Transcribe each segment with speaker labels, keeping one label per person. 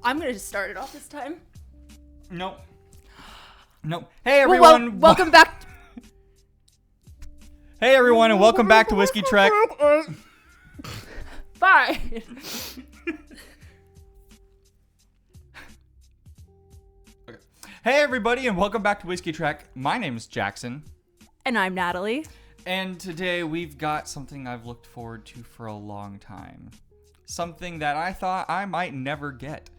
Speaker 1: I'm going to start it off this time.
Speaker 2: Nope. Hey, everyone.
Speaker 1: Well, welcome back.
Speaker 2: Hey, everyone, and welcome back to Whiskey Trek.
Speaker 1: Bye.
Speaker 2: Okay. Hey, everybody, and welcome back to Whiskey Trek. My name is Jackson.
Speaker 1: And I'm Natalie.
Speaker 2: And today we've got something I've looked forward to for a long time. Something that I thought I might never get.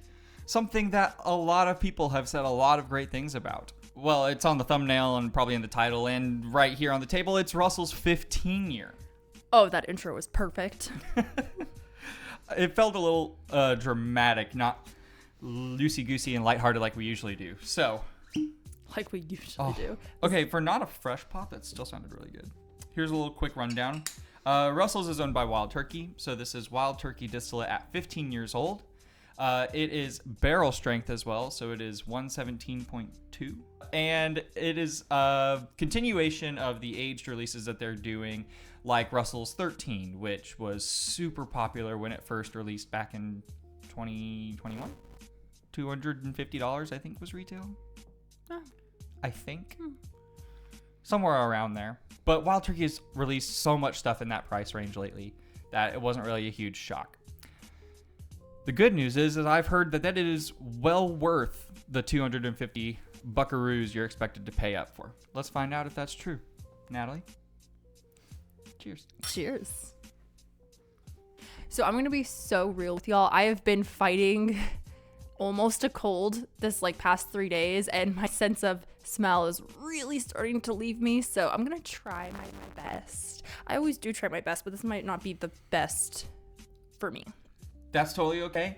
Speaker 2: Something that a lot of people have said a lot of great things about. Well, it's on the thumbnail and probably in the title and right here on the table. It's Russell's 15 year.
Speaker 1: Oh, that intro was perfect.
Speaker 2: It felt a little dramatic, not loosey-goosey and lighthearted like we usually do. So,
Speaker 1: like we usually do.
Speaker 2: Okay, for not a fresh pop, that still sounded really good. Here's a little quick rundown. Russell's is owned by Wild Turkey. So this is Wild Turkey distillate at 15 years old. It is barrel strength as well. So it is 117.2. And it is a continuation of the aged releases that they're doing, like Russell's 13, which was super popular when it first released back in 2021. $250, I think, was retail.
Speaker 1: Oh.
Speaker 2: I think. Somewhere around there. But Wild Turkey has released so much stuff in that price range lately that it wasn't really a huge shock. The good news is that I've heard that it is well worth the 250 buckaroos you're expected to pay up for. Let's find out if that's true. Natalie? Cheers.
Speaker 1: Cheers. So I'm going to be so real with y'all. I have been fighting almost a cold this past 3 days, and my sense of smell is really starting to leave me, so I'm gonna try my best. I always do try my best, but this might not be the best for me.
Speaker 2: That's totally okay.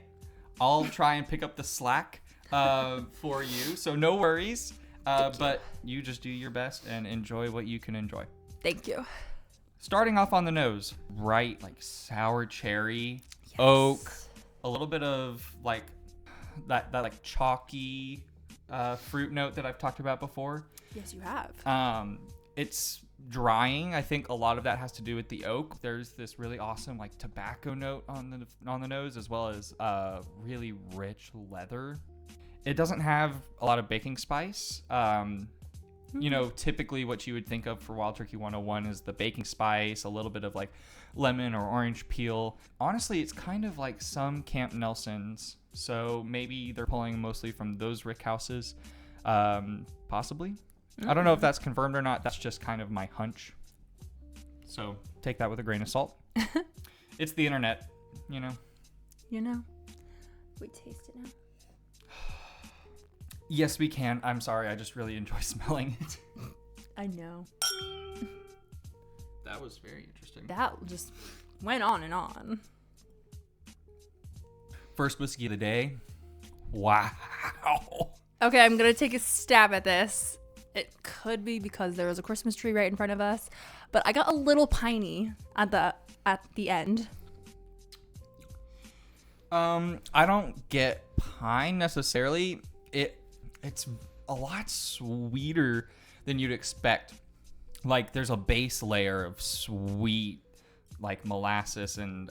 Speaker 2: I'll try and pick up the slack for you, so no worries. But you just do your best and enjoy what you can enjoy.
Speaker 1: Thank you.
Speaker 2: Starting off on the nose, bright sour cherry, yes. Oak, a little bit of that chalky fruit note that I've talked about before.
Speaker 1: Yes, you have.
Speaker 2: It's drying. I think a lot of that has to do with the oak. There's this really awesome tobacco note on the nose, as well as really rich leather. It doesn't have a lot of baking spice. You know, typically what you would think of for Wild Turkey 101 is the baking spice, a little bit of lemon or orange peel. Honestly, it's kind of like some Camp Nelsons. So maybe they're pulling mostly from those rick houses, possibly. I don't know if that's confirmed or not. That's just kind of my hunch. So take that with a grain of salt. It's the internet, you know.
Speaker 1: You know. We taste it now.
Speaker 2: Yes, we can. I'm sorry. I just really enjoy smelling it.
Speaker 1: I know.
Speaker 2: That was very interesting.
Speaker 1: That just went on and on.
Speaker 2: First whiskey of the day. Wow.
Speaker 1: Okay, I'm going to take a stab at this. It could be because there was a Christmas tree right in front of us, but I got a little piney at the end.
Speaker 2: I don't get pine necessarily. It's a lot sweeter than you'd expect. There's a base layer of sweet, molasses and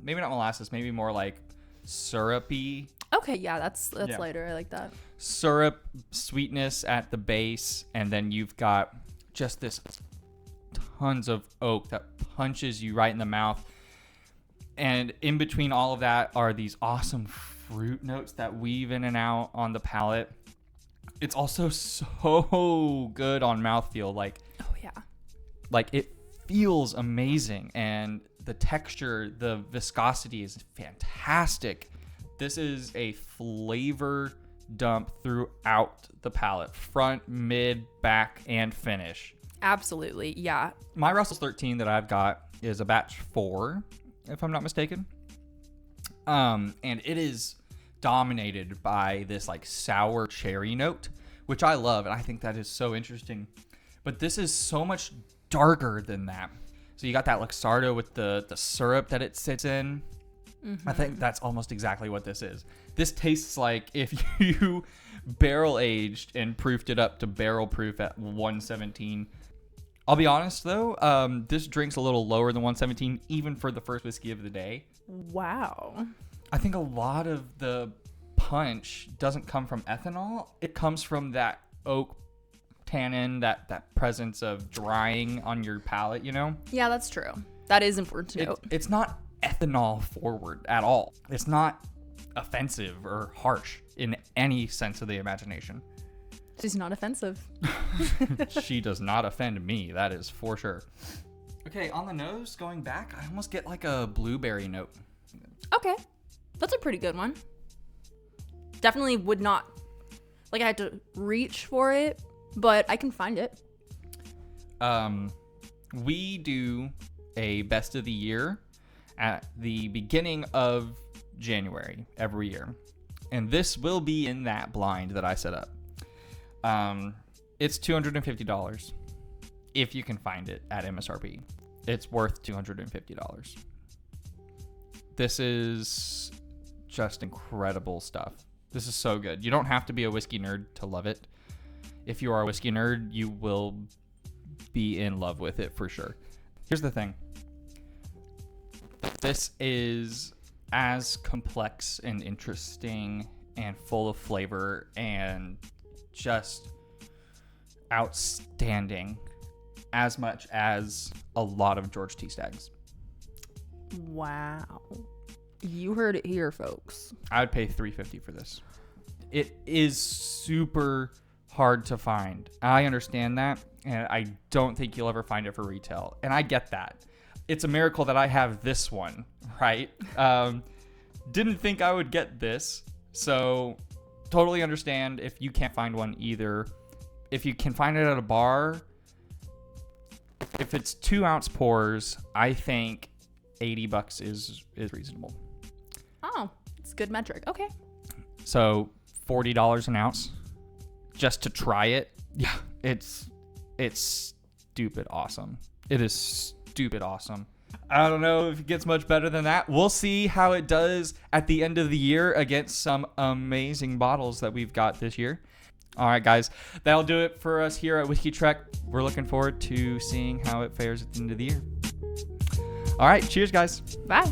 Speaker 2: maybe not molasses, maybe more syrupy.
Speaker 1: Okay, yeah, that's lighter. I like that.
Speaker 2: Syrup sweetness at the base, and then you've got just this tons of oak that punches you right in the mouth. And in between all of that are these awesome fruit notes that weave in and out on the palate. It's also so good on mouthfeel.
Speaker 1: Oh yeah.
Speaker 2: It feels amazing, and the texture, the viscosity is fantastic. This is a flavor dump throughout the palate, front, mid, back, and finish.
Speaker 1: Absolutely, yeah.
Speaker 2: My Russell's 13 that I've got is a batch 4, if I'm not mistaken. And it is dominated by this sour cherry note, which I love, and I think that is so interesting. But this is so much darker than that. So you got that Luxardo with the syrup that it sits in. Mm-hmm. I think that's almost exactly what this is. This tastes like if you barrel aged and proofed it up to barrel proof at 117. I'll be honest though, this drink's a little lower than 117, even for the first whiskey of the day.
Speaker 1: Wow.
Speaker 2: I think a lot of the punch doesn't come from ethanol. It comes from that oak tannin, that presence of drying on your palate, you know?
Speaker 1: Yeah, that's true. That is important to note.
Speaker 2: It's not ethanol forward at all. It's not offensive or harsh in any sense of the imagination.
Speaker 1: She's not offensive.
Speaker 2: She does not offend me, that is for sure. Okay, on the nose, going back, I almost get like a blueberry note.
Speaker 1: Okay. That's a pretty good one. Definitely would not, like, I had to reach for it, but I can find it.
Speaker 2: We do a best of the year at the beginning of January every year. And this will be in that blind that I set up. It's $250 if you can find it at MSRP. It's worth $250. This is just incredible stuff. This is so good. You don't have to be a whiskey nerd to love it. If you are a whiskey nerd, you will be in love with it for sure. Here's the thing. This is as complex and interesting and full of flavor and just outstanding as much as a lot of George T. Staggs.
Speaker 1: Wow. You heard it here, folks.
Speaker 2: I would pay $350 for this. It is super hard to find. I understand that, and I don't think you'll ever find it for retail. And I get that. It's a miracle that I have this one, right? Didn't think I would get this, so totally understand if you can't find one either. If you can find it at a bar, if it's 2-ounce pours, I think $80 is reasonable.
Speaker 1: Oh, it's a good metric. Okay.
Speaker 2: So $40 an ounce just to try it. Yeah, it's stupid awesome. It is stupid awesome. I don't know if it gets much better than that. We'll see how it does at the end of the year against some amazing bottles that we've got this year. All right, guys, that'll do it for us here at Whiskey Trek. We're looking forward to seeing how it fares at the end of the year. All right, cheers, guys.
Speaker 1: Bye.